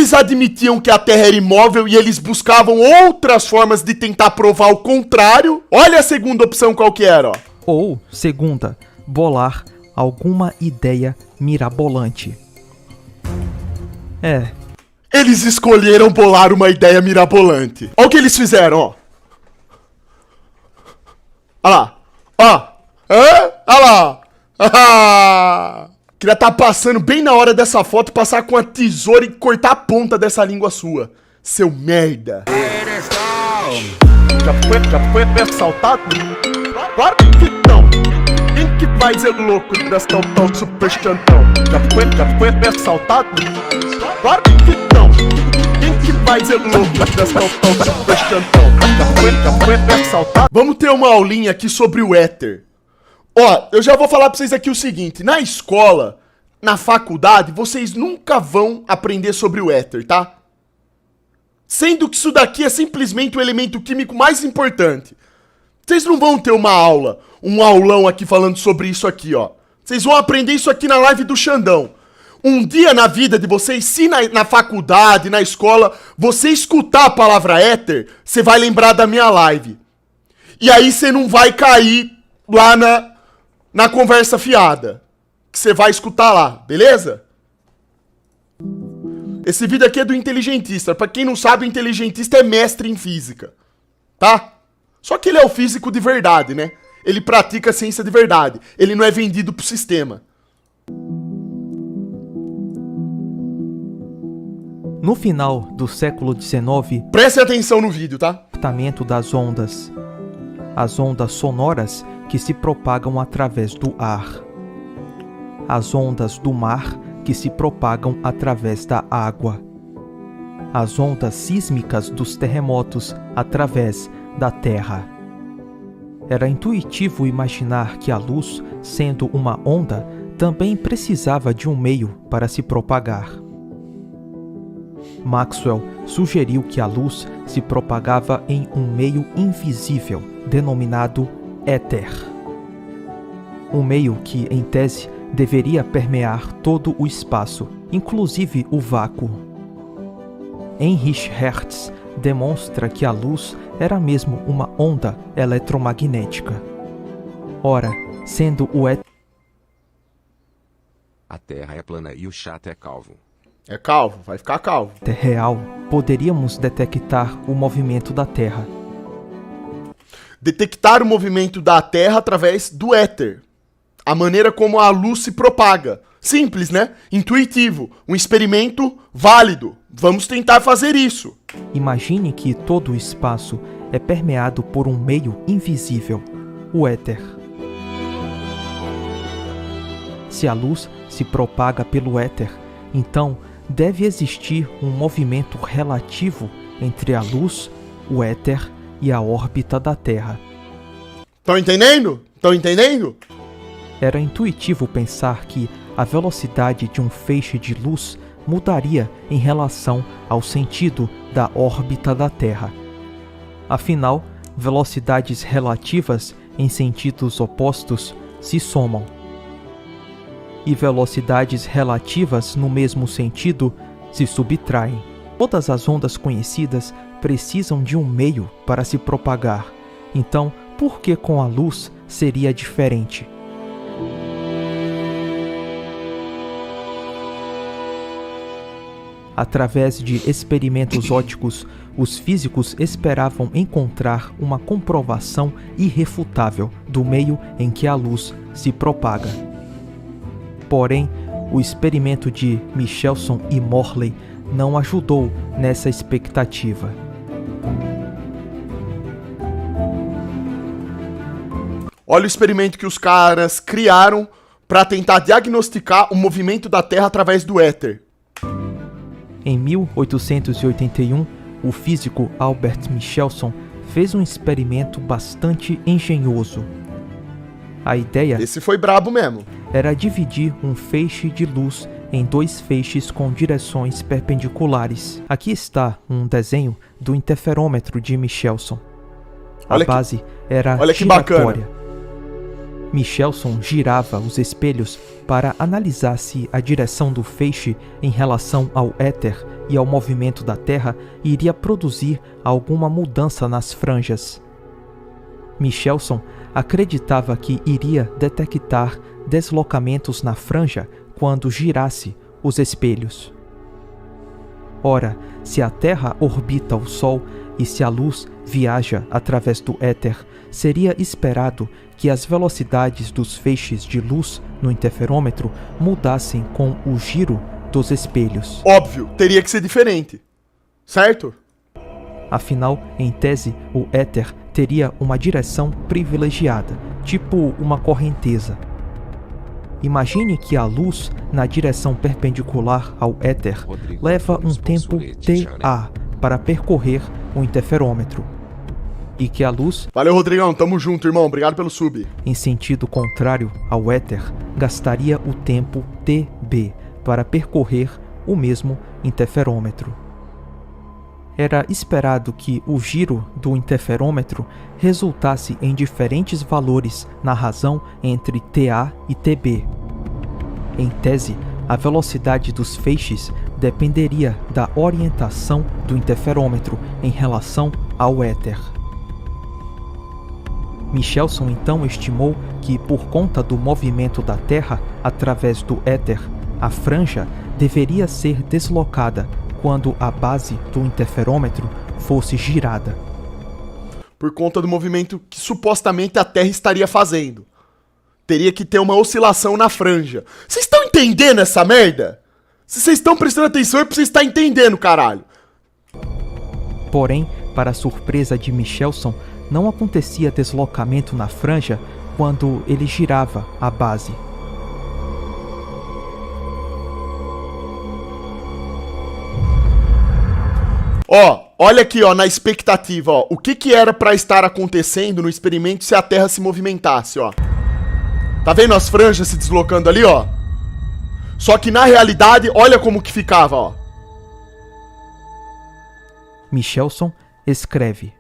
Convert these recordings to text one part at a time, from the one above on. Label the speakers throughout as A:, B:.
A: eles admitiam que a Terra era imóvel e eles buscavam outras formas de tentar provar o contrário. Olha a segunda opção qual que era, ó.
B: Ou, segunda, bolar alguma ideia mirabolante.
A: Eles escolheram bolar uma ideia mirabolante. Olha o que eles fizeram, ó. Olha lá. Ó. Olha lá. Queria estar passando bem na hora dessa foto, passar com a tesoura e cortar a ponta dessa língua sua. Seu merda. Já foi assaltado? Claro que não. Quem que vai ser louco dessa tão super chantão? Já foi assaltado? Claro que não. Quem que vai ser louco dessa tão super chantão? Já foi assaltado? Vamos ter uma aulinha aqui sobre o éter. Ó, eu já vou falar pra vocês aqui o seguinte. Na escola, na faculdade, vocês nunca vão aprender sobre o éter, tá? Sendo que isso daqui é simplesmente o elemento químico mais importante. Vocês não vão ter uma aula, um aulão aqui falando sobre isso aqui, ó. Vocês vão aprender isso aqui na live do Xandão. Um dia na vida de vocês, se na faculdade, na escola, você escutar a palavra éter, você vai lembrar da minha live. E aí você não vai cair lá na conversa fiada, que você vai escutar lá, beleza? Esse vídeo aqui é do inteligentista. Pra quem não sabe, o inteligentista é mestre em física, tá? Só que ele é o físico de verdade, né? Ele pratica a ciência de verdade. Ele não é vendido pro sistema.
B: No final do século XIX,
A: Preste atenção no vídeo, tá?
B: comportamento das ondas. As ondas sonoras que se propagam através do ar. As ondas do mar que se propagam através da água. As ondas sísmicas dos terremotos através da terra. Era intuitivo imaginar que a luz, sendo uma onda, também precisava de um meio para se propagar. Maxwell sugeriu que a luz se propagava em um meio invisível, denominado éter. Um meio que, em tese, deveria permear todo o espaço, inclusive o vácuo. Heinrich Hertz demonstra que a luz era mesmo uma onda eletromagnética. Ora, sendo o éter...
C: A Terra é plana e o chato é calvo.
A: É calvo, vai ficar calvo.
B: real, poderíamos detectar o movimento da Terra.
A: Detectar o movimento da Terra através do éter. A maneira como a luz se propaga. Simples, né? Intuitivo. Um experimento válido. Vamos tentar fazer isso.
B: Imagine que todo o espaço é permeado por um meio invisível, o éter. Se a luz se propaga pelo éter, então deve existir um movimento relativo entre a luz, o éter e a órbita da Terra.
A: Estão entendendo? Estão entendendo?
B: Era intuitivo pensar que a velocidade de um feixe de luz mudaria em relação ao sentido da órbita da Terra. Afinal, velocidades relativas em sentidos opostos se somam. E velocidades relativas no mesmo sentido se subtraem. Todas as ondas conhecidas precisam de um meio para se propagar. Então, por que com a luz seria diferente? Através de experimentos ópticos, os físicos esperavam encontrar uma comprovação irrefutável do meio em que a luz se propaga. Porém, o experimento de Michelson e Morley não ajudou nessa expectativa.
A: Olha o experimento que os caras criaram para tentar diagnosticar o movimento da Terra através do éter.
B: Em 1881, o físico Albert Michelson fez um experimento bastante engenhoso. A ideia
A: Esse foi brabo mesmo.
B: era dividir um feixe de luz em dois feixes com direções perpendiculares. Aqui está um desenho do interferômetro de Michelson. A
A: Olha que-
B: base era
A: olha que
B: giratória.
A: bacana.
B: Michelson girava os espelhos para analisar se a direção do feixe em relação ao éter e ao movimento da Terra iria produzir alguma mudança nas franjas. Michelson acreditava que iria detectar deslocamentos na franja quando girasse os espelhos. Ora, se a Terra orbita o Sol e se a luz viaja através do éter, seria esperado que as velocidades dos feixes de luz no interferômetro mudassem com o giro dos espelhos.
A: Óbvio, teria que ser diferente, certo?
B: Afinal, em tese, o éter teria uma direção privilegiada, tipo uma correnteza. Imagine que a luz na direção perpendicular ao éter leva um tempo TA para percorrer o interferômetro. E que a luz,
A: Valeu, Rodrigão, tamo junto, irmão, obrigado pelo sub.
B: em sentido contrário ao éter, gastaria o tempo TB para percorrer o mesmo interferômetro. Era esperado que o giro do interferômetro resultasse em diferentes valores na razão entre TA e TB. Em tese, a velocidade dos feixes dependeria da orientação do interferômetro em relação ao éter. Michelson então estimou que, por conta do movimento da Terra através do éter, a franja deveria ser deslocada quando a base do interferômetro fosse girada.
A: Por conta do movimento que supostamente a Terra estaria fazendo. Teria que ter uma oscilação na franja. Vocês estão entendendo essa merda? Se vocês estão prestando atenção é porque vocês estão entendendo, caralho.
B: Porém, para a surpresa de Michelson, não acontecia deslocamento na franja quando ele girava a base.
A: Ó, olha aqui, ó, na expectativa, ó. O que era pra estar acontecendo no experimento se a Terra se movimentasse, ó. Tá vendo as franjas se deslocando ali, ó? Só que na realidade, olha como que ficava, ó.
B: Michelson escreve: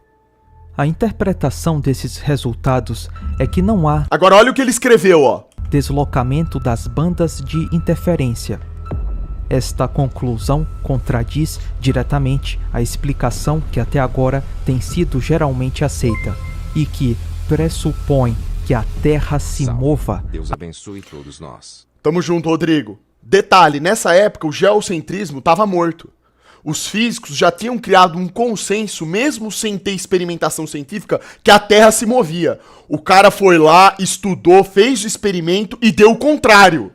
B: a interpretação desses resultados é que não há
A: Agora olha o que ele escreveu, ó.
B: deslocamento das bandas de interferência. Esta conclusão contradiz diretamente a explicação que até agora tem sido geralmente aceita e que pressupõe que a Terra se
C: Salve.
B: mova.
C: Deus abençoe todos nós.
A: Tamo junto, Rodrigo. Detalhe, nessa época o geocentrismo estava morto. Os físicos já tinham criado um consenso, mesmo sem ter experimentação científica, que a Terra se movia. O cara foi lá, estudou, fez o experimento e deu o contrário.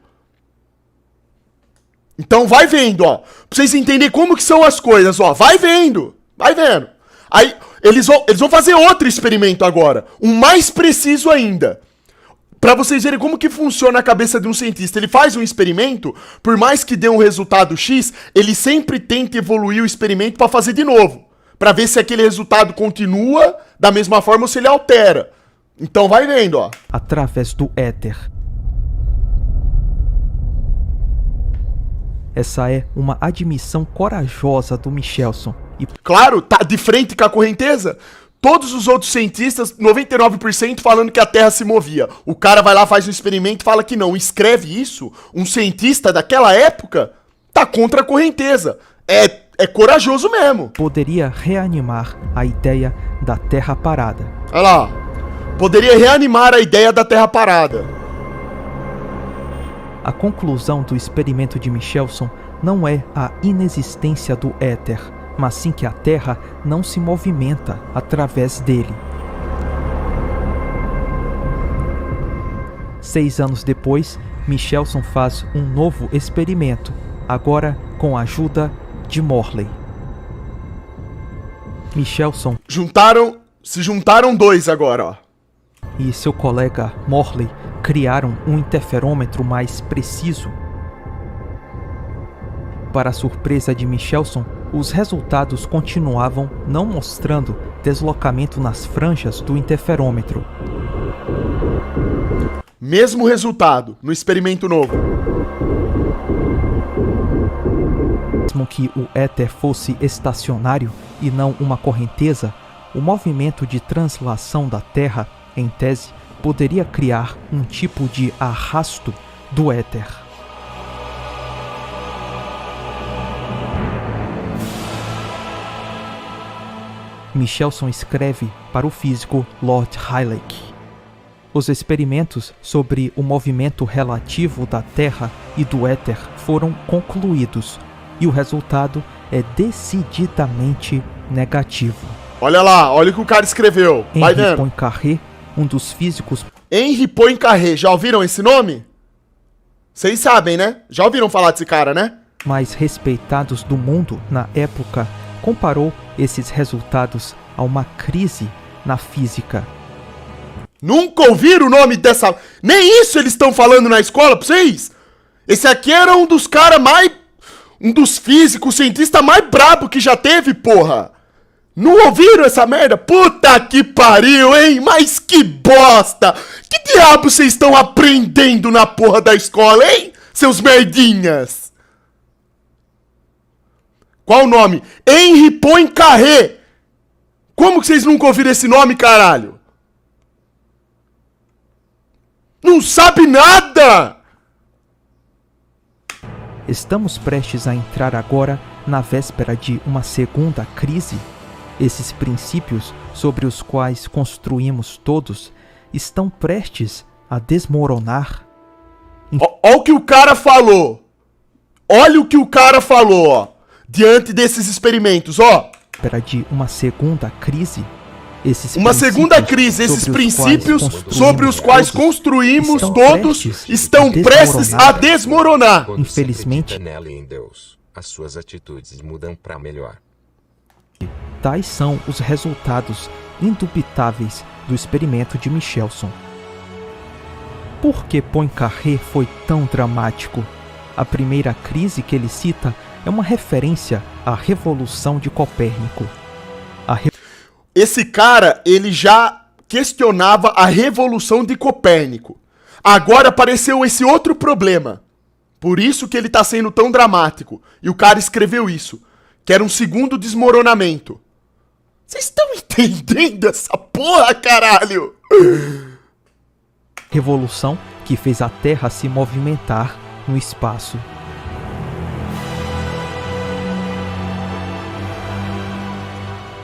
A: Então vai vendo, ó. Pra vocês entenderem como que são as coisas, ó. Vai vendo. Vai vendo. Aí, eles vão fazer outro experimento agora. Um mais preciso ainda. Pra vocês verem como que funciona a cabeça de um cientista. Ele faz um experimento, por mais que dê um resultado X, ele sempre tenta evoluir o experimento pra fazer de novo. Pra ver se aquele resultado continua da mesma forma ou se ele altera. Então vai vendo, ó.
B: Através do éter. Essa é uma admissão corajosa do Michelson e
A: Claro, tá de frente com a correnteza. Todos os outros cientistas, 99% falando que a Terra se movia. O cara vai lá, faz um experimento e fala que não. Escreve isso, um cientista daquela época tá contra a correnteza. É corajoso mesmo.
B: poderia reanimar a ideia da Terra parada.
A: Olha lá. Poderia reanimar a ideia da Terra parada.
B: A conclusão do experimento de Michelson não é a inexistência do éter, mas sim que a Terra não se movimenta através dele. 6 anos depois, Michelson faz um novo experimento, agora com a ajuda de Morley. Michelson
A: Se juntaram dois agora, ó.
B: e seu colega Morley criaram um interferômetro mais preciso. Para a surpresa de Michelson, os resultados continuavam não mostrando deslocamento nas franjas do interferômetro.
A: Mesmo resultado no experimento novo.
B: Mesmo que o éter fosse estacionário e não uma correnteza, o movimento de translação da Terra, em tese, poderia criar um tipo de arrasto do éter. Michelson escreve para o físico Lord Rayleigh. Os experimentos sobre o movimento relativo da Terra e do éter foram concluídos, e o resultado é decididamente negativo.
A: Olha lá, olha o que o cara escreveu. Vai
B: Henri
A: vendo.
B: Poincaré, um dos físicos
A: Henri Poincaré, já ouviram esse nome? Vocês sabem, né? Já ouviram falar desse cara, né?
B: mais respeitados do mundo na época, comparou esses resultados a uma crise na física.
A: Nunca ouviram o nome dessa... Nem isso eles estão falando na escola pra vocês? Esse aqui era um dos caras mais... Um dos físicos, cientista mais brabo que já teve, porra! Não ouviram essa merda? Puta que pariu, hein? Mas que bosta! Que diabo vocês estão aprendendo na porra da escola, hein? Seus merdinhas! Qual o nome? Henri Poincaré! Como que vocês nunca ouviram esse nome, caralho? Não sabe nada!
B: Estamos prestes a entrar agora na véspera de uma segunda crise. Esses princípios sobre os quais construímos todos estão prestes a desmoronar.
A: Olha o que o cara falou. Olha o que o cara falou, ó. Diante desses experimentos, ó.
B: Véspera de uma segunda crise.
A: Uma segunda crise, esses princípios sobre os quais construímos todos estão prestes a desmoronar.
C: Quando
B: Infelizmente,
C: você acredita nela e em Deus, as suas atitudes mudam para melhor.
B: tais são os resultados indubitáveis do experimento de Michelson. Por que Poincaré foi tão dramático? A primeira crise que ele cita é uma referência à Revolução de Copérnico.
A: Esse cara, ele já questionava a revolução de Copérnico. Agora apareceu esse outro problema. Por isso que ele tá sendo tão dramático. E o cara escreveu isso. Que era um segundo desmoronamento. Vocês estão entendendo essa porra, caralho?
B: Revolução que fez a Terra se movimentar no espaço.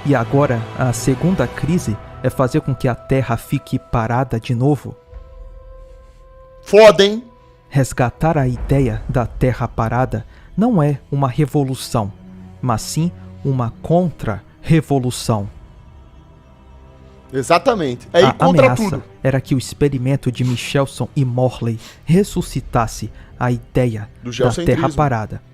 B: E agora, a segunda crise é fazer com que a Terra fique parada de novo.
A: Foda, hein?
B: Resgatar a ideia da Terra parada não é uma revolução, mas sim uma contra-revolução.
A: Exatamente. É ir
B: A
A: contra
B: ameaça
A: tudo.
B: era que o experimento de Michelson e Morley ressuscitasse a ideia
A: Do
B: da
A: geocentrismo.
B: Terra parada.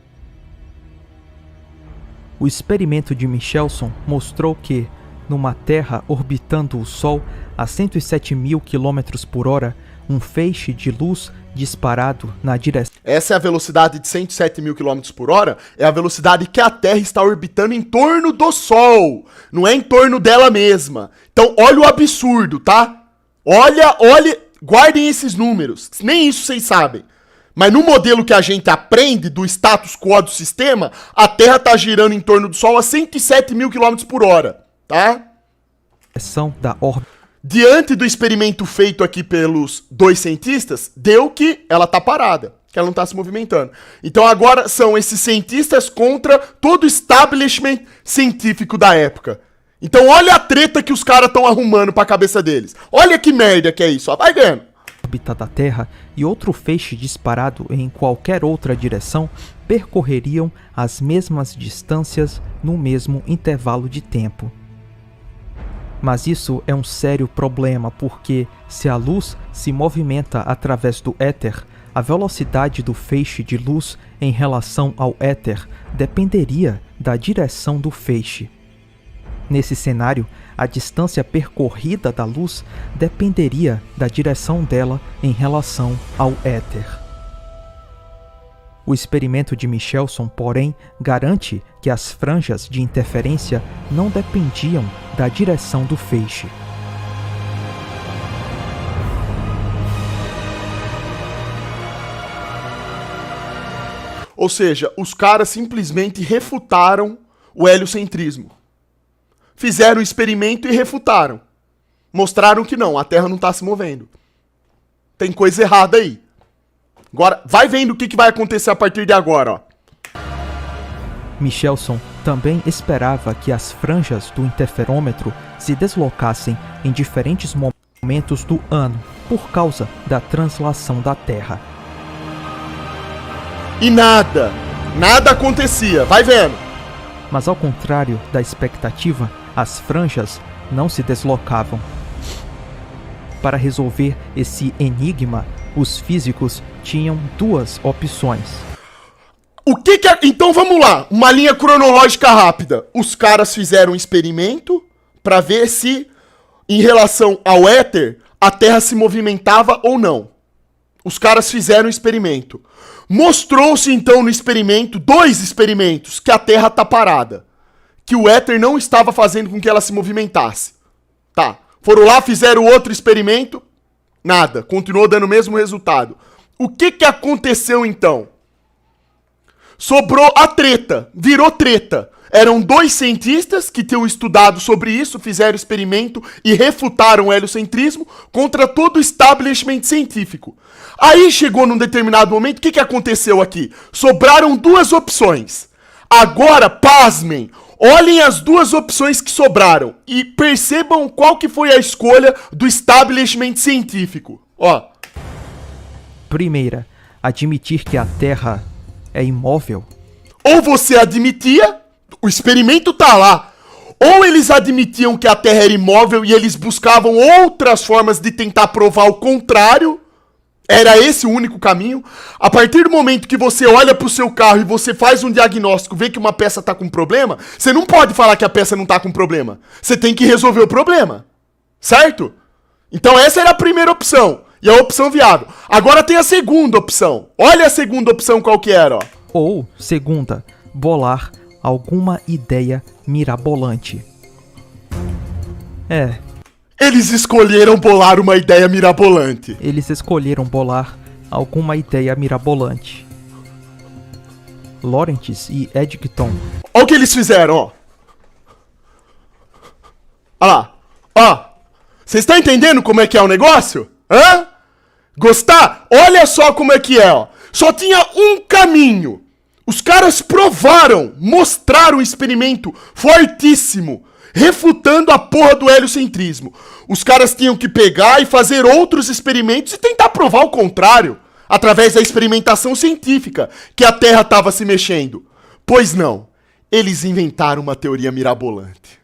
B: O experimento de Michelson mostrou que, numa Terra orbitando o Sol a 107 mil km por hora, um feixe de luz disparado na direção
A: Essa é a velocidade de 107 mil km por hora. É a velocidade que a Terra está orbitando em torno do Sol. Não é em torno dela mesma. Então, olha o absurdo, tá? Olha, guardem esses números. Nem isso vocês sabem. Mas no modelo que a gente aprende do status quo do sistema, a Terra está girando em torno do Sol a 107 mil km por hora, tá?
B: da órbita.
A: Diante do experimento feito aqui pelos dois cientistas, deu que ela tá parada, que ela não tá se movimentando. Então agora são esses cientistas contra todo o establishment científico da época. Então olha a treta que os caras estão arrumando pra cabeça deles. Olha que merda que é isso, ó. Vai vendo.
B: Órbita da Terra e outro feixe disparado em qualquer outra direção percorreriam as mesmas distâncias no mesmo intervalo de tempo. Mas isso é um sério problema porque, se a luz se movimenta através do éter, a velocidade do feixe de luz em relação ao éter dependeria da direção do feixe. Nesse cenário, a distância percorrida da luz dependeria da direção dela em relação ao éter. O experimento de Michelson, porém, garante que as franjas de interferência não dependiam da direção do feixe.
A: Ou seja, os caras simplesmente refutaram o heliocentrismo. Fizeram o experimento e refutaram. Mostraram que não, a Terra não tá se movendo. Tem coisa errada aí. Agora, vai vendo o que vai acontecer a partir de agora, ó.
B: Michelson também esperava que as franjas do interferômetro se deslocassem em diferentes momentos do ano por causa da translação da Terra.
A: E nada acontecia, vai vendo.
B: Mas ao contrário da expectativa, as franjas não se deslocavam. Para resolver esse enigma, os físicos tinham duas opções.
A: Então vamos lá, uma linha cronológica rápida. Os caras fizeram um experimento para ver se, em relação ao éter, a Terra se movimentava ou não. Os caras fizeram um experimento. Mostrou-se então no experimento, 2 experimentos, que a Terra tá parada. Que o éter não estava fazendo com que ela se movimentasse. Tá, foram lá, fizeram outro experimento, nada, continuou dando o mesmo resultado. O que aconteceu então? Sobrou a treta, virou treta. Eram 2 cientistas que tinham estudado sobre isso, fizeram experimento e refutaram o heliocentrismo contra todo o establishment científico. Aí chegou num determinado momento, o que aconteceu aqui? Sobraram 2 opções. Agora, pasmem, olhem as 2 opções que sobraram e percebam qual que foi a escolha do establishment científico. Ó.
B: Primeira, admitir que a Terra é imóvel.
A: Ou você admitia, o experimento tá lá, ou eles admitiam que a Terra era imóvel e eles buscavam outras formas de tentar provar o contrário. Era esse o único caminho. A partir do momento que você olha pro seu carro e você faz um diagnóstico, vê que uma peça tá com problema, você não pode falar que a peça não tá com problema. Você tem que resolver o problema. Certo? Então essa era a primeira opção. E a opção viável. Agora tem a segunda opção. Olha a segunda opção qual que era, ó.
B: Ou, segunda, bolar alguma ideia mirabolante.
A: Eles escolheram bolar uma ideia mirabolante.
B: Eles escolheram bolar alguma ideia mirabolante. Lorentz e Eddington.
A: Olha o que eles fizeram, ó. Olha lá. Ó. Vocês estão entendendo como é que é o negócio? Hã? Gostar? Olha só como é que é, ó. Só tinha um caminho. Os caras provaram, mostraram um experimento fortíssimo, refutando a porra do heliocentrismo. Os caras tinham que pegar e fazer outros experimentos e tentar provar o contrário, através da experimentação científica, que a Terra estava se mexendo. Pois não, eles inventaram uma teoria mirabolante.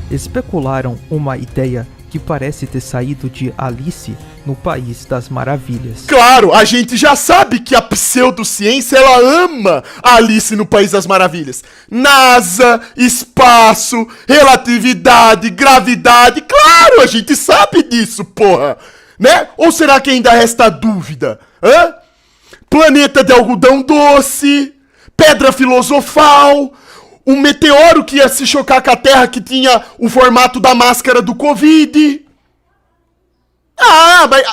B: Especularam uma ideia que parece ter saído de Alice no País das Maravilhas.
A: Claro, a gente já sabe que a pseudociência, ela ama a Alice no País das Maravilhas. NASA, espaço, relatividade, gravidade, claro, a gente sabe disso, porra. Né? Ou será que ainda resta dúvida? Hã? Planeta de algodão doce, pedra filosofal, um meteoro que ia se chocar com a Terra que tinha o formato da máscara do Covid. Ah, mas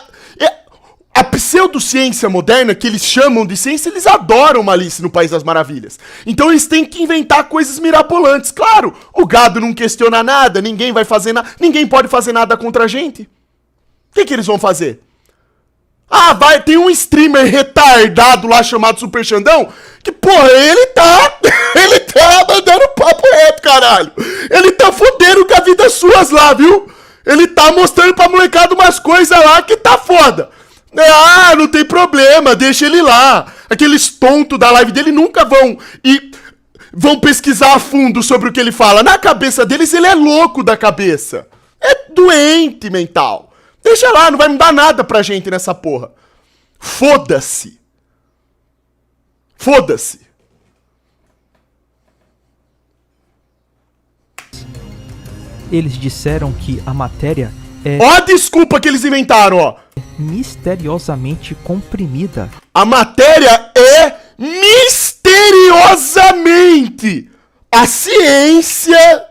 A: a pseudociência moderna, que eles chamam de ciência, eles adoram uma Alice no País das Maravilhas. Então eles têm que inventar coisas mirabolantes. Claro, o gado não questiona nada, ninguém vai fazer nada, ninguém pode fazer nada contra a gente. O que eles vão fazer? Ah, tem um streamer retardado lá chamado Super Xandão, que, porra, ele tá mandando papo reto, caralho. Ele tá fodendo com a vida suas lá, viu? Ele tá mostrando pra molecada umas coisas lá que tá foda. Ah, não tem problema, deixa ele lá. Aqueles tontos da live dele nunca vão pesquisar a fundo sobre o que ele fala. Na cabeça deles, ele é louco da cabeça. É doente mental. Deixa lá, não vai mudar nada pra gente nessa porra. Foda-se. Foda-se.
B: Eles disseram que a matéria é
A: Ó a desculpa que eles inventaram, ó.
B: misteriosamente comprimida.
A: A matéria é misteriosamente. A ciência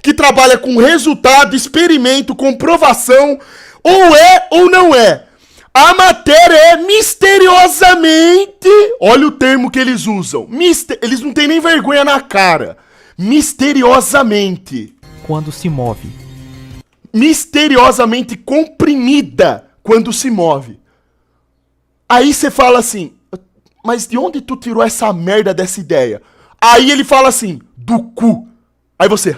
A: que trabalha com resultado, experimento, comprovação, ou é ou não é. A matéria é misteriosamente, olha o termo que eles usam, eles não têm nem vergonha na cara, misteriosamente
B: quando se move.
A: Misteriosamente comprimida quando se move. Aí você fala assim, mas de onde tu tirou essa merda dessa ideia? Aí ele fala assim, do cu. Aí você,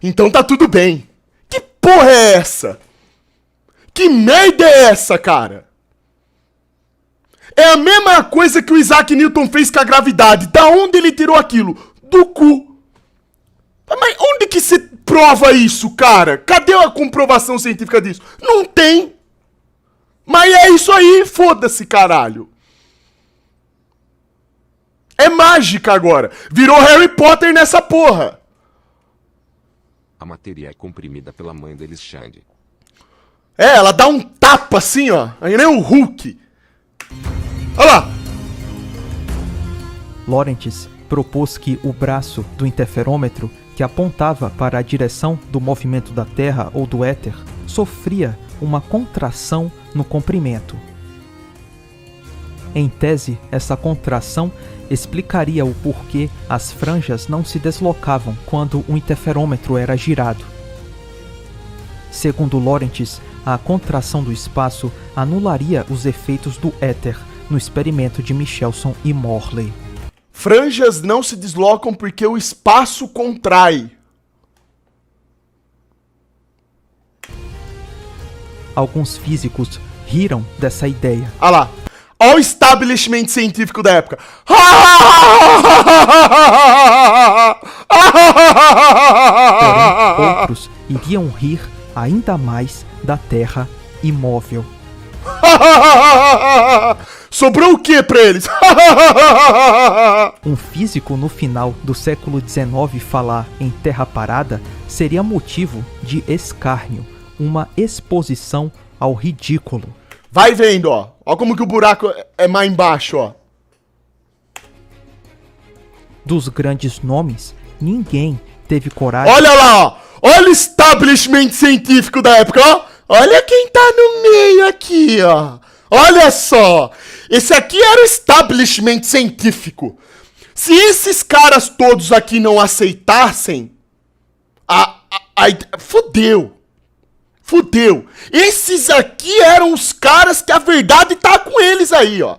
A: então tá tudo bem. Que porra é essa? Que merda é essa, cara? É a mesma coisa que o Isaac Newton fez com a gravidade. Da onde ele tirou aquilo? Do cu. Mas onde que você prova isso, cara? Cadê a comprovação científica disso? Não tem. Mas é isso aí, foda-se, caralho. É mágica agora. Virou Harry Potter nessa porra.
C: A matéria é comprimida pela mãe de Alexandre.
A: Ela dá um tapa assim, ó. Aí nem o Hulk. Olha lá.
B: Lorentz propôs que o braço do interferômetro, que apontava para a direção do movimento da Terra ou do éter, sofria uma contração no comprimento. Em tese, essa contração explicaria o porquê as franjas não se deslocavam quando o interferômetro era girado. Segundo Lorentz, a contração do espaço anularia os efeitos do éter no experimento de Michelson e Morley.
A: Franjas não se deslocam porque o espaço contrai.
B: Alguns físicos riram dessa ideia.
A: Olha lá. Olha o establishment científico da época.
B: Porém, outros iriam rir ainda mais da Terra imóvel.
A: Sobrou o que pra eles?
B: Um físico no final do século XIX falar em terra parada seria motivo de escárnio, uma exposição ao ridículo.
A: Vai vendo, ó. Ó como que o buraco é mais embaixo, ó.
B: Dos grandes nomes, ninguém teve coragem.
A: Olha lá, ó. Olha o establishment científico da época, ó. Olha quem tá no meio aqui, ó. Olha só. Esse aqui era o establishment científico. Se esses caras todos aqui não aceitassem, fudeu. Fudeu. Esses aqui eram os caras que a verdade tá com eles aí, ó.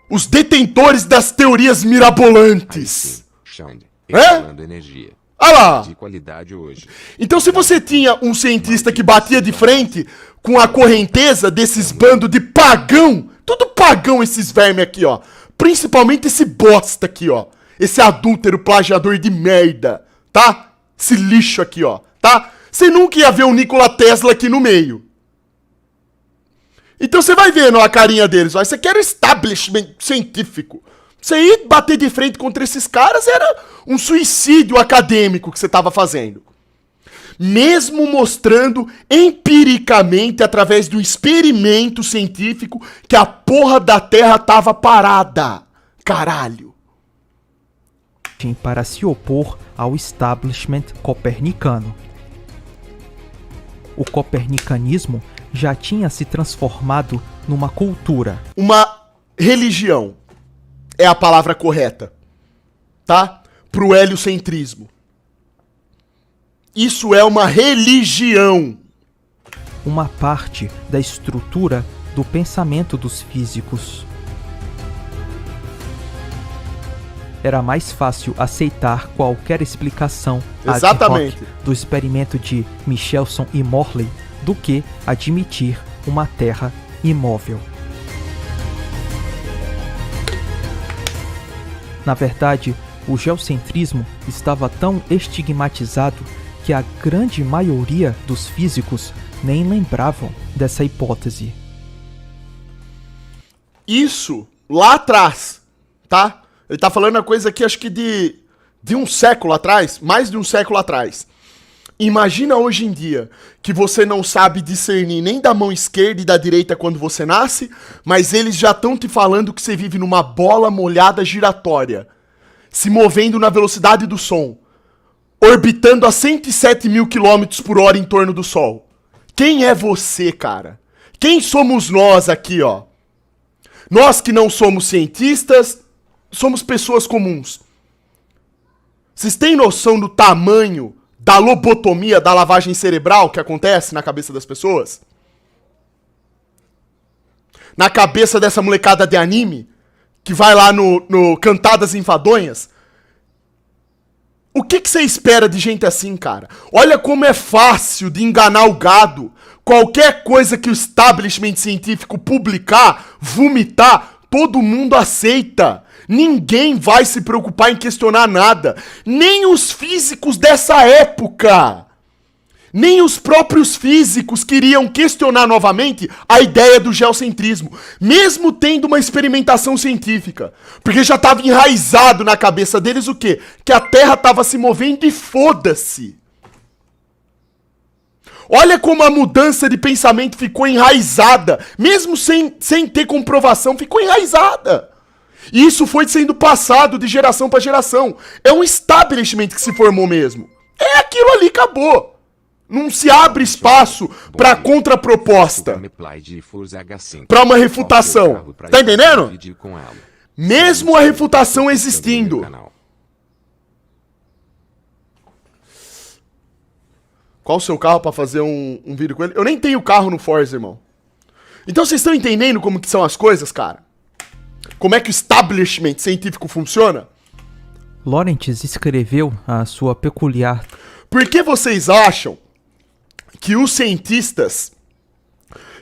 A: Os detentores das teorias mirabolantes.
C: Xande,
A: É?
C: falando energia.
A: Olha lá.
C: De qualidade hoje.
A: Então se você tinha um cientista que batia de frente com a correnteza desses bandos de pagão, tudo pagão esses vermes aqui, ó. Principalmente esse bosta aqui, ó. Esse adúltero plagiador de merda, tá? Esse lixo aqui, ó, tá? Você nunca ia ver o Nikola Tesla aqui no meio. Então você vai vendo a carinha deles, ó. Isso aqui era o establishment científico. Você ir bater de frente contra esses caras era um suicídio acadêmico que você tava fazendo. Mesmo mostrando empiricamente, através do experimento científico, que a porra da Terra tava parada. Caralho.
B: Para se opor ao establishment copernicano. O copernicanismo já tinha se transformado numa cultura.
A: Uma religião é a palavra correta, tá? Pro heliocentrismo. Isso é uma religião.
B: Uma parte da estrutura do pensamento dos físicos. Era mais fácil aceitar qualquer explicação ad hoc do experimento de Michelson e Morley do que admitir uma Terra imóvel. Na verdade, o geocentrismo estava tão estigmatizado que a grande maioria dos físicos nem lembravam dessa hipótese.
A: Isso lá atrás, tá? Ele tá falando a coisa aqui, acho que de um século atrás, mais de um século atrás. Imagina hoje em dia que você não sabe discernir nem da mão esquerda e da direita quando você nasce, mas eles já estão te falando que você vive numa bola molhada giratória, se movendo na velocidade do som, orbitando a 107 mil quilômetros por hora em torno do Sol. Quem é você, cara? Quem somos nós aqui, ó? Nós que não somos cientistas, somos pessoas comuns. Vocês têm noção do tamanho da lobotomia, da lavagem cerebral que acontece na cabeça das pessoas? Na cabeça dessa molecada de anime, que vai lá no Cantadas Enfadonhas. O que você espera de gente assim, cara? Olha como é fácil de enganar o gado. Qualquer coisa que o establishment científico publicar, vomitar, todo mundo aceita. Ninguém vai se preocupar em questionar nada. Nem os físicos dessa época. Nem os próprios físicos queriam questionar novamente a ideia do geocentrismo, mesmo tendo uma experimentação científica. Porque já estava enraizado na cabeça deles o quê? Que a Terra estava se movendo e foda-se. Olha como a mudança de pensamento ficou enraizada, mesmo sem ter comprovação, ficou enraizada. E isso foi sendo passado de geração para geração. É um establishment que se formou mesmo. É aquilo ali, acabou. Não se abre espaço para contraproposta, para uma refutação. Tá entendendo? Mesmo a refutação existindo. Qual o seu carro para fazer um vídeo com ele? Eu nem tenho carro no Forza, irmão. Então vocês estão entendendo como que são as coisas, cara? Como é que o establishment científico funciona?
B: Lorentz escreveu a sua peculiar...
A: Por que vocês acham que os cientistas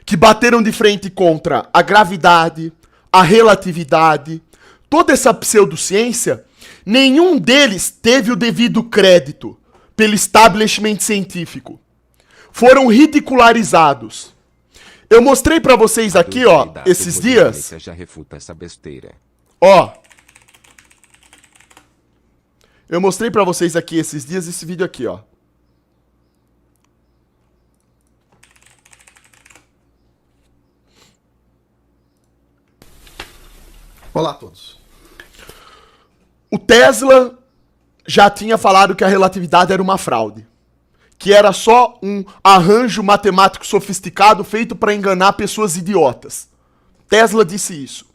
A: que bateram de frente contra a gravidade, a relatividade, toda essa pseudociência, nenhum deles teve o devido crédito pelo establishment científico? Foram ridicularizados. Eu mostrei pra vocês aqui, ó, esses dias.
C: Já refuta essa besteira.
A: Ó. Eu mostrei pra vocês aqui esses dias esse vídeo aqui, ó. Olá a todos. O Tesla já tinha falado que a relatividade era uma fraude. Que era só um arranjo matemático sofisticado feito para enganar pessoas idiotas. Tesla disse isso.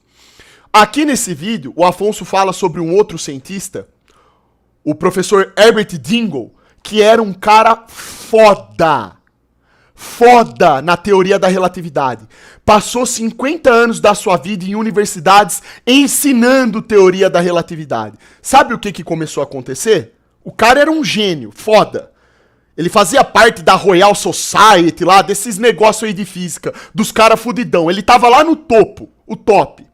A: Aqui nesse vídeo, o Afonso fala sobre um outro cientista, o professor Herbert Dingle, que era um cara foda. Foda na teoria da relatividade. Passou 50 anos da sua vida em universidades ensinando teoria da relatividade. Sabe o que começou a acontecer? O cara era um gênio, foda. Ele fazia parte da Royal Society lá, desses negócios aí de física, dos caras fudidão. Ele tava lá no topo, o top.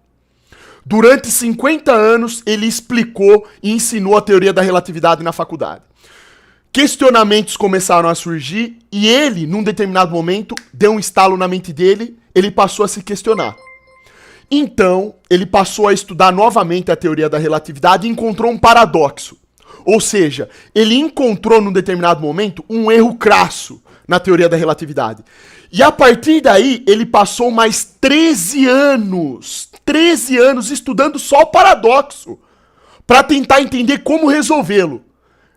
A: Durante 50 anos, ele explicou e ensinou a teoria da relatividade na faculdade. Questionamentos começaram a surgir e ele, num determinado momento, deu um estalo na mente dele, ele passou a se questionar. Então, ele passou a estudar novamente a teoria da relatividade e encontrou um paradoxo. Ou seja, ele encontrou num determinado momento um erro crasso na teoria da relatividade. E a partir daí, ele passou mais 13 anos estudando só o paradoxo, para tentar entender como resolvê-lo.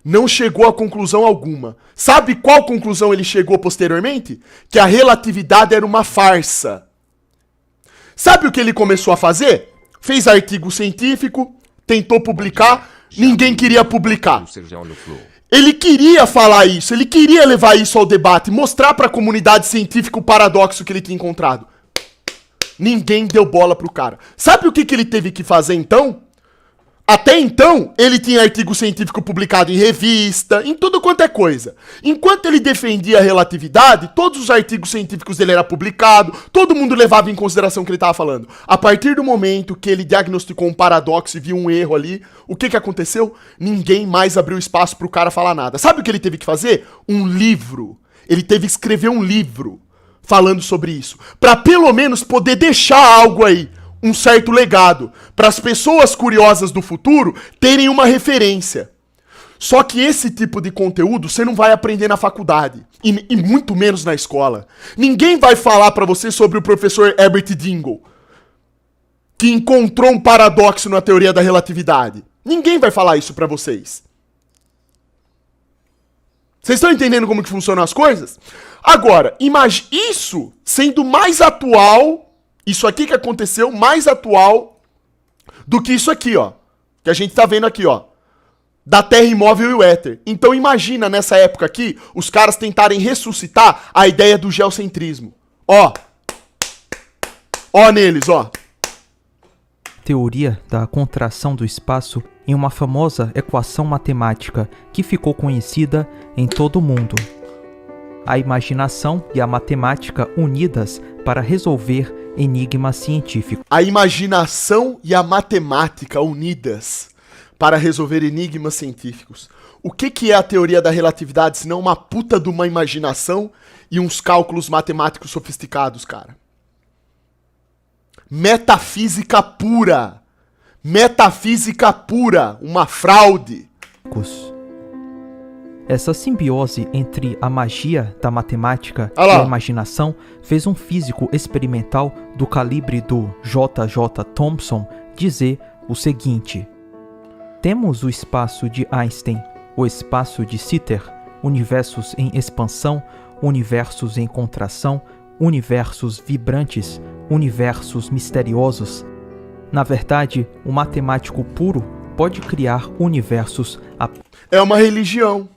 A: Não chegou a conclusão alguma. Sabe qual conclusão ele chegou posteriormente? Que a relatividade era uma farsa. Sabe o que ele começou a fazer? Fez artigo científico, tentou publicar, ninguém queria publicar. Ele queria falar isso, ele queria levar isso ao debate, mostrar para a comunidade científica o paradoxo que ele tinha encontrado. Ninguém deu bola pro cara. Sabe o que ele teve que fazer então? Até então, ele tinha artigo científico publicado em revista, em tudo quanto é coisa. Enquanto ele defendia a relatividade, todos os artigos científicos dele eram publicados, todo mundo levava em consideração o que ele estava falando. A partir do momento que ele diagnosticou um paradoxo e viu um erro ali, o que aconteceu? Ninguém mais abriu espaço pro cara falar nada. Sabe o que ele teve que fazer? Um livro. Ele teve que escrever um livro falando sobre isso, para pelo menos poder deixar algo aí, um certo legado, para as pessoas curiosas do futuro terem uma referência. Só que esse tipo de conteúdo você não vai aprender na faculdade, e muito menos na escola. Ninguém vai falar para você sobre o professor Herbert Dingle, que encontrou um paradoxo na teoria da relatividade. Ninguém vai falar isso para vocês. Vocês estão entendendo como que funcionam as coisas? Agora, imagine isso sendo mais atual, isso aqui que aconteceu, mais atual do que isso aqui, ó. Que a gente tá vendo aqui, ó. da Terra imóvel e o éter. Então imagina nessa época aqui, os caras tentarem ressuscitar a ideia do geocentrismo. Ó neles, ó.
B: Teoria da contração do espaço em uma famosa equação matemática que ficou conhecida em todo o mundo. A imaginação e a matemática unidas para resolver enigmas científicos.
A: A imaginação e a matemática unidas para resolver enigmas científicos. O que é a teoria da relatividade senão uma puta de uma imaginação e uns cálculos matemáticos sofisticados, cara? Metafísica pura. Metafísica pura. Uma fraude.
B: Essa simbiose entre a magia da matemática e a imaginação fez um físico experimental do calibre do J.J. Thomson dizer o seguinte: temos o espaço de Einstein, o espaço de Sitter, universos em expansão, universos em contração, universos vibrantes, universos misteriosos. Na verdade, o matemático puro pode criar universos
A: é uma religião.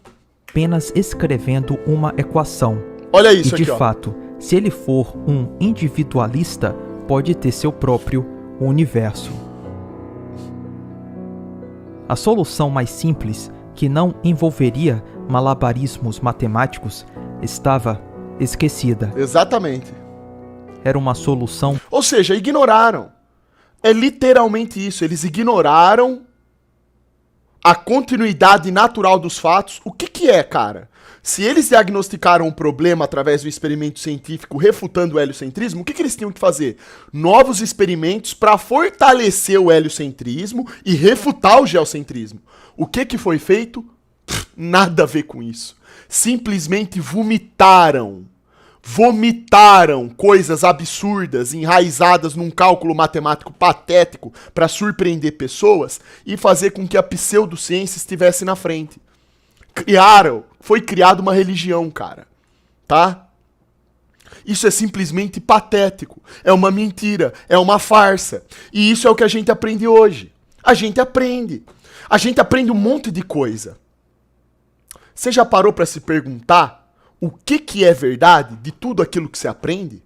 B: Apenas escrevendo uma equação.
A: Olha isso
B: aqui,
A: aqui, ó.
B: fato, se ele for um individualista, pode ter seu próprio universo. A solução mais simples, que não envolveria malabarismos matemáticos, estava esquecida.
A: Exatamente.
B: Era uma solução...
A: Ou seja, ignoraram. É literalmente isso. Eles ignoraram a continuidade natural dos fatos. O que é, cara? Se eles diagnosticaram um problema através do experimento científico refutando o heliocentrismo, o que eles tinham que fazer? Novos experimentos para fortalecer o heliocentrismo e refutar o geocentrismo. O que foi feito? Nada a ver com isso. Simplesmente vomitaram coisas absurdas, enraizadas num cálculo matemático patético para surpreender pessoas e fazer com que a pseudociência estivesse na frente. Foi criada uma religião, cara, tá? Isso é simplesmente patético, é uma mentira, é uma farsa. E isso é o que a gente aprende hoje. A gente aprende um monte de coisa. Você já parou para se perguntar o que é verdade de tudo aquilo que você aprende?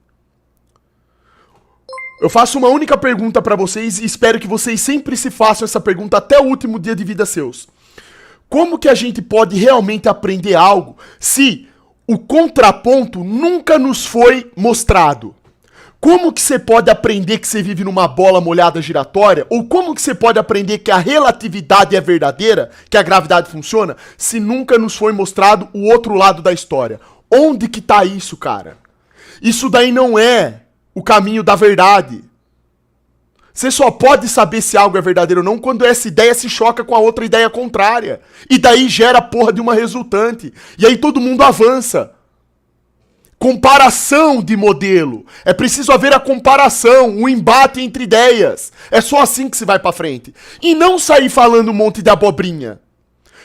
A: Eu faço uma única pergunta para vocês e espero que vocês sempre se façam essa pergunta até o último dia de vida seus. Como que a gente pode realmente aprender algo se o contraponto nunca nos foi mostrado? Como que você pode aprender que você vive numa bola molhada giratória? Ou como que você pode aprender que a relatividade é verdadeira, que a gravidade funciona, se nunca nos foi mostrado o outro lado da história? Onde que tá isso, cara? Isso daí não é o caminho da verdade. Você só pode saber se algo é verdadeiro ou não quando essa ideia se choca com a outra ideia contrária. E daí gera a porra de uma resultante. E aí todo mundo avança. Comparação de modelo. É preciso haver a comparação, o embate entre ideias. É só assim que se vai pra frente. E não sair falando um monte de abobrinha.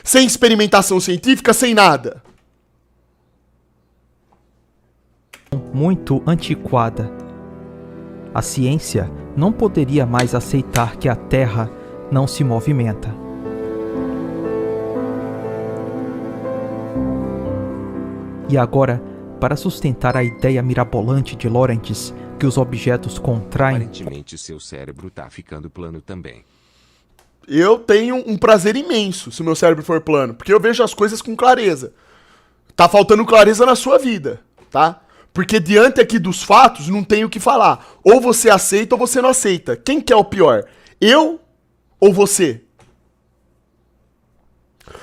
A: Sem experimentação científica, sem nada.
B: Muito antiquada. A ciência não poderia mais aceitar que a Terra não se movimenta. E agora, para sustentar a ideia mirabolante de Lorentz que os objetos contraem...
C: Aparentemente seu cérebro tá ficando plano também.
A: Eu tenho um prazer imenso se o meu cérebro for plano, porque eu vejo as coisas com clareza. Tá faltando clareza na sua vida, tá? Porque diante aqui dos fatos não tem o que falar. Ou você aceita ou você não aceita. Quem que é o pior? Eu ou você?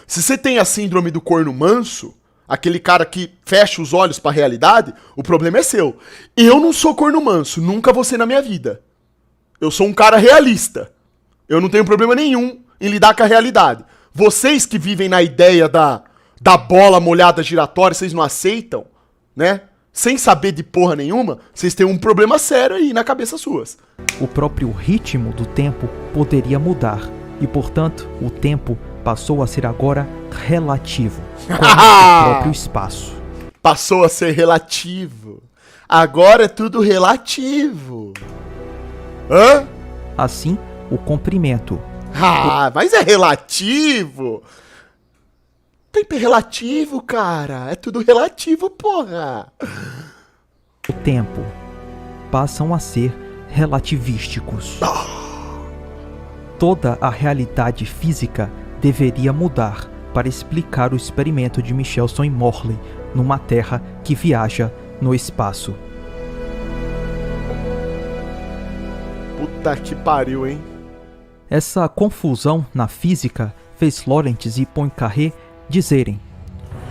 A: Se você tem a síndrome do corno manso, aquele cara que fecha os olhos para a realidade, o problema é seu. Eu não sou corno manso, nunca vou ser na minha vida. Eu sou um cara realista. Eu não tenho problema nenhum em lidar com a realidade. Vocês que vivem na ideia da bola molhada giratória, vocês não aceitam, né? Sem saber de porra nenhuma, vocês têm um problema sério aí na cabeça suas.
B: O próprio ritmo do tempo poderia mudar. E, portanto, o tempo passou a ser agora relativo, como o próprio espaço.
A: Passou a ser relativo. Agora é tudo relativo. Hã?
B: Assim, o comprimento.
A: Mas é relativo. Tempo é relativo, cara. É tudo relativo, porra.
B: O tempo passam a ser relativísticos. Toda a realidade física deveria mudar para explicar o experimento de Michelson e Morley numa Terra que viaja no espaço.
A: Puta que pariu, hein?
B: Essa confusão na física fez Lorentz e Poincaré dizerem: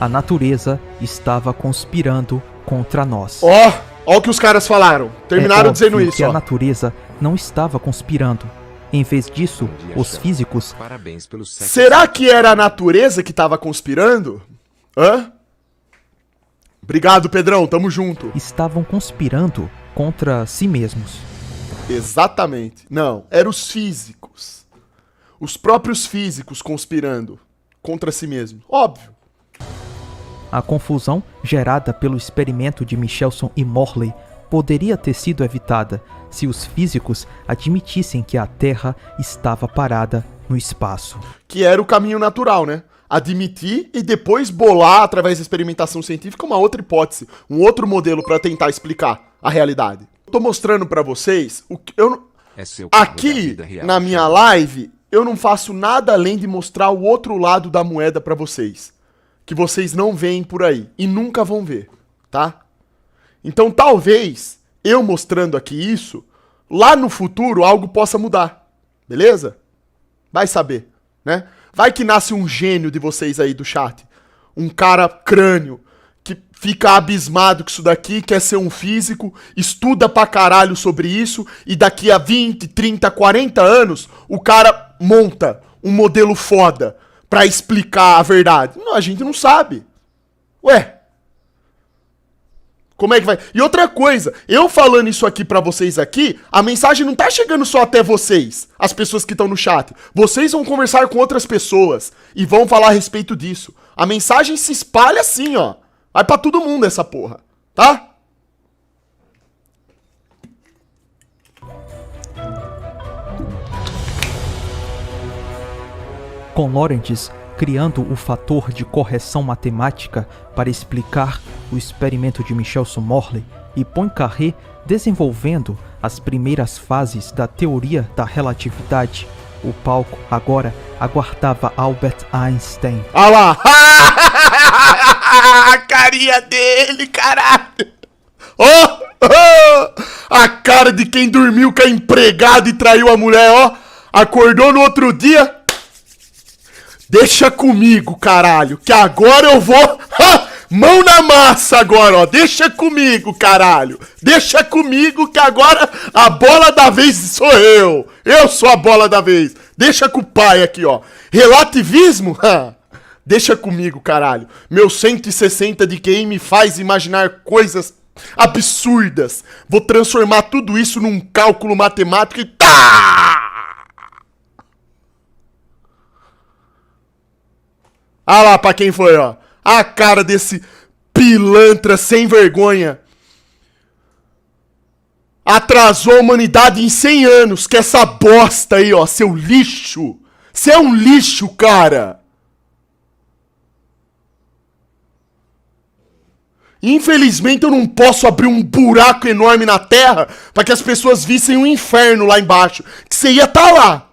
B: a natureza estava conspirando contra nós.
A: Ó o que os caras falaram. Terminaram
B: É
A: dizendo
B: óbvio
A: isso,
B: que
A: ó.
B: a natureza não estava conspirando. Em vez disso, os físicos
C: Parabéns pelo sexo.
A: Será que era a natureza que tava conspirando? Hã? Obrigado, Pedrão. Tamo junto.
B: estavam conspirando contra si mesmos.
A: Exatamente. Não, eram os físicos. Os próprios físicos conspirando contra si mesmos. Óbvio.
B: A confusão gerada pelo experimento de Michelson e Morley poderia ter sido evitada se os físicos admitissem que a Terra estava parada no espaço.
A: Que era o caminho natural, né? Admitir e depois bolar, através da experimentação científica, uma outra hipótese, um outro modelo para tentar explicar a realidade. Tô mostrando para vocês o que eu
C: É seu carro da
A: aqui
C: vida real.
A: na minha live, eu não faço nada além de mostrar o outro lado da moeda para vocês, que vocês não veem por aí e nunca vão ver, tá? Então talvez eu mostrando aqui isso, lá no futuro algo possa mudar, beleza? Vai saber, né? Vai que nasce um gênio de vocês aí do chat, um cara crânio, que fica abismado com isso daqui, quer ser um físico, estuda pra caralho sobre isso, e daqui a 20, 30, 40 anos, o cara monta um modelo foda pra explicar a verdade. Não, a gente não sabe. Ué. Como é que vai? E outra coisa, eu falando isso aqui pra vocês aqui, a mensagem não tá chegando só até vocês, as pessoas que estão no chat. Vocês vão conversar com outras pessoas e vão falar a respeito disso. A mensagem se espalha assim, ó. Vai pra todo mundo essa porra, tá?
B: Com Lorentz criando o fator de correção matemática para explicar o experimento de Michelson-Morley e Poincaré desenvolvendo as primeiras fases da teoria da relatividade, o palco agora aguardava Albert Einstein.
A: Olha lá! A carinha dele, caralho! A cara de quem dormiu com a empregada e traiu a mulher, ó! Acordou no outro dia... Deixa comigo, caralho, que agora eu vou... Mão na massa agora, ó. Deixa comigo, caralho. Deixa comigo que agora a bola da vez sou eu. Eu sou a bola da vez. Deixa com o pai aqui, ó. Relativismo? Deixa comigo, caralho. Meu 160 de QI me faz imaginar coisas absurdas. Vou transformar tudo isso num cálculo matemático e... Ah lá pra quem foi, ó. A cara desse pilantra sem vergonha. Atrasou a humanidade em 100 anos. Que essa bosta aí, ó. Seu lixo. Você é um lixo, cara. Infelizmente eu não posso abrir um buraco enorme na terra para que as pessoas vissem um inferno lá embaixo. Que você ia tá lá.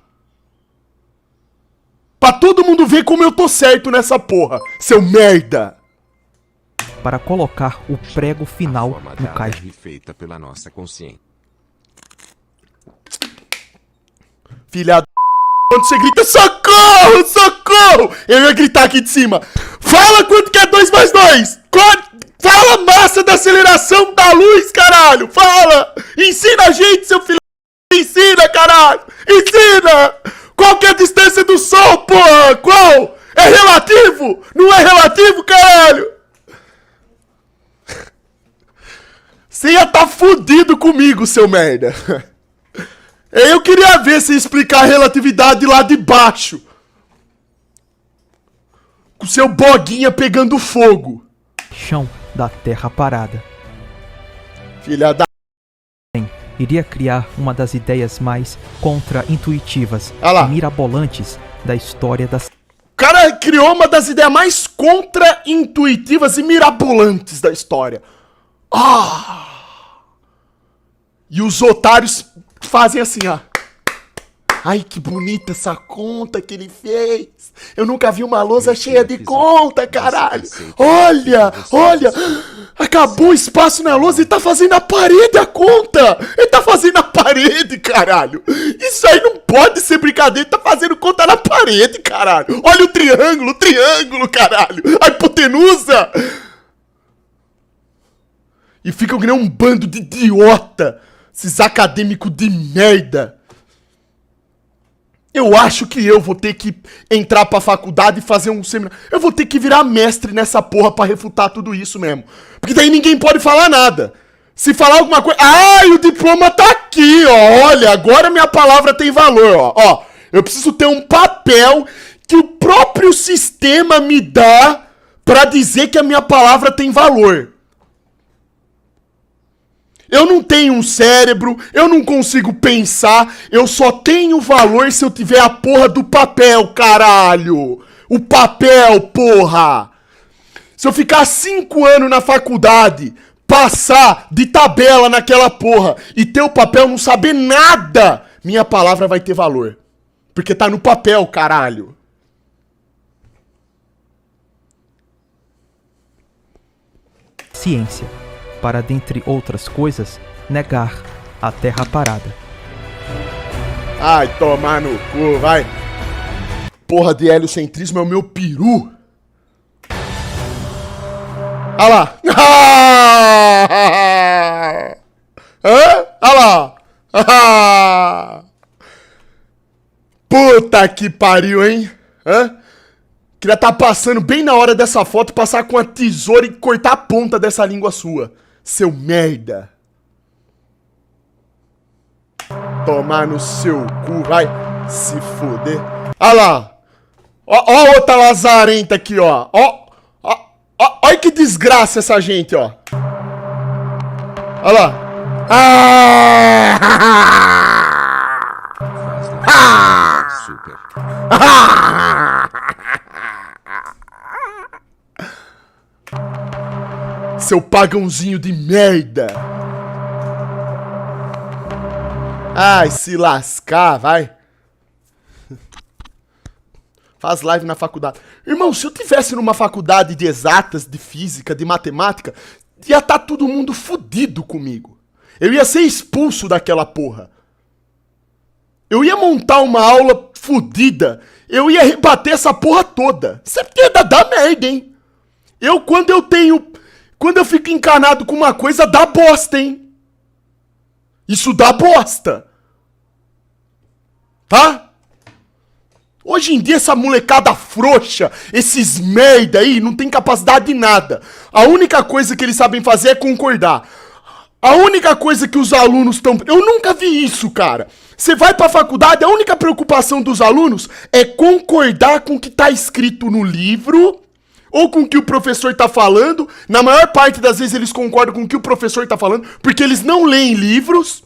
A: Pra todo mundo ver como eu tô certo nessa porra, seu merda!
B: Para colocar o prego final
C: Forma
B: no
C: da
B: cais.
C: árvore feita pela nossa consciência.
A: Filha da... Quando você grita, socorro, socorro! Eu ia gritar aqui de cima. Fala quanto que é 2 mais 2! Fala a massa da aceleração da luz, caralho! Fala! Ensina a gente, seu filho... Ensina, caralho! Ensina! Qual que é a distância do Sol, porra? Qual? É relativo? Não é relativo, caralho? Você ia tá fudido comigo, seu merda. Eu queria ver você explicar a relatividade lá de baixo. Com seu boguinha pegando fogo.
B: Chão da Terra parada.
A: Filha da...
B: Iria criar uma das ideias mais contra-intuitivas
A: Ah lá.
B: e mirabolantes da história das...
A: cara criou uma das ideias mais contra-intuitivas e mirabolantes da história. E os otários fazem assim, ó. Ai, que bonita essa conta que ele fez. Eu nunca vi uma lousa cheia de conta, caralho. Olha, olha. Acabou o espaço na lousa e tá fazendo a parede a conta. Ele tá fazendo a parede, caralho. Isso aí não pode ser brincadeira. Ele tá fazendo conta na parede, caralho. Olha o triângulo, caralho. A hipotenusa. E ficam que nem um bando de idiota. Esses acadêmicos de merda. Eu acho que eu vou ter que entrar pra faculdade e fazer um seminário. Eu vou ter que virar mestre nessa porra pra refutar tudo isso mesmo. Porque daí ninguém pode falar nada. Se falar alguma coisa... Ai, o diploma tá aqui, ó. Olha, agora minha palavra tem valor, ó. Ó, eu preciso ter um papel que o próprio sistema me dá pra dizer que a minha palavra tem valor. Eu não tenho um cérebro, eu não consigo pensar, eu só tenho valor se eu tiver a porra do papel, caralho! O papel, porra! Se eu ficar 5 anos na faculdade, passar de tabela naquela porra e ter o papel não saber nada, minha palavra vai ter valor. Porque tá no papel, caralho.
B: Ciência, para, dentre outras coisas, negar a Terra parada.
A: Ai, tomar no cu, vai. Porra de heliocentrismo é o meu peru. Olha lá. Hã? Olha lá. Puta que pariu, hein? Hã? Queria estar passando bem na hora dessa foto, passar com a tesoura e cortar a ponta dessa língua sua. Seu merda. Tomar no seu cu, vai se foder. Olha lá. Ó a outra lazarenta aqui, ó. Olha que desgraça essa gente, ó. Olha lá.
C: Super.
A: Seu pagãozinho de merda. Ai, se lascar, vai. Faz live na faculdade. Irmão, se eu tivesse numa faculdade de exatas, de física, de matemática, ia estar todo mundo fudido comigo. Eu ia ser expulso daquela porra. Eu ia montar uma aula fudida. Eu ia rebater essa porra toda. Isso ia dar merda, hein? Quando eu fico encanado com uma coisa, dá bosta, hein? Isso dá bosta. Tá? Hoje em dia, essa molecada frouxa, esses merda aí, não tem capacidade de nada. A única coisa que eles sabem fazer é concordar. A única coisa que os alunos estão... Eu nunca vi isso, cara. Você vai pra faculdade, a única preocupação dos alunos é concordar com o que tá escrito no livro... ou com o que o professor tá falando. Na maior parte das vezes eles concordam com o que o professor tá falando, porque eles não leem livros.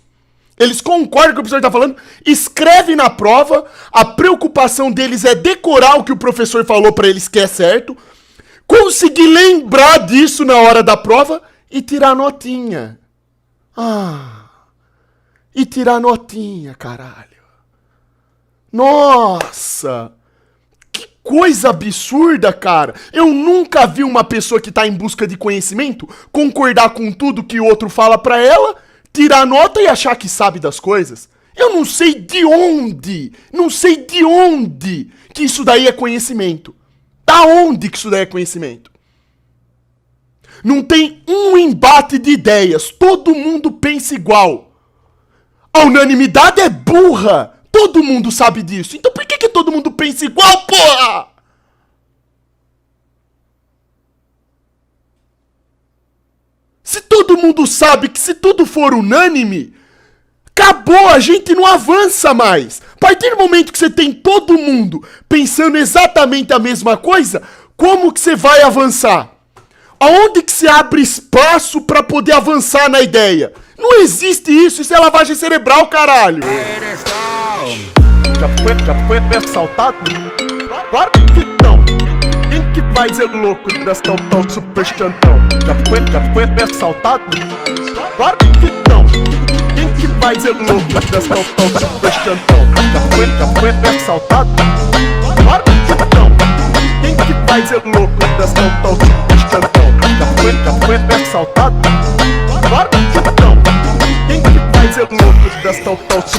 A: Eles concordam com o que o professor tá falando, escrevem na prova. A preocupação deles é decorar o que o professor falou pra eles que é certo, conseguir lembrar disso na hora da prova e tirar notinha. E tirar notinha, caralho. Nossa! Coisa absurda, cara. Eu nunca vi uma pessoa que tá em busca de conhecimento concordar com tudo que o outro fala pra ela, tirar nota e achar que sabe das coisas. Eu não sei de onde que isso daí é conhecimento. Da onde que isso daí é conhecimento? Não tem um embate de ideias. Todo mundo pensa igual. A unanimidade é burra. Todo mundo sabe disso. Então por que todo mundo pensa igual, porra? Se todo mundo sabe que se tudo for unânime, acabou, a gente não avança mais. A partir do momento que você tem todo mundo pensando exatamente a mesma coisa, como que você vai avançar? Aonde que você abre espaço pra poder avançar na ideia? Não existe isso é lavagem cerebral, caralho. Já foi assaltado? Claro que não. Quem que faz é louco dessa tão super xandão? Já foi assaltado? Claro que não. Quem que faz é louco dessa tão super xandão? Já foi assaltado? Claro que não. Quem que faz é louco dessa tão super xandão? Já foi assaltado? Claro que não. Quem que faz é louco dessa tão super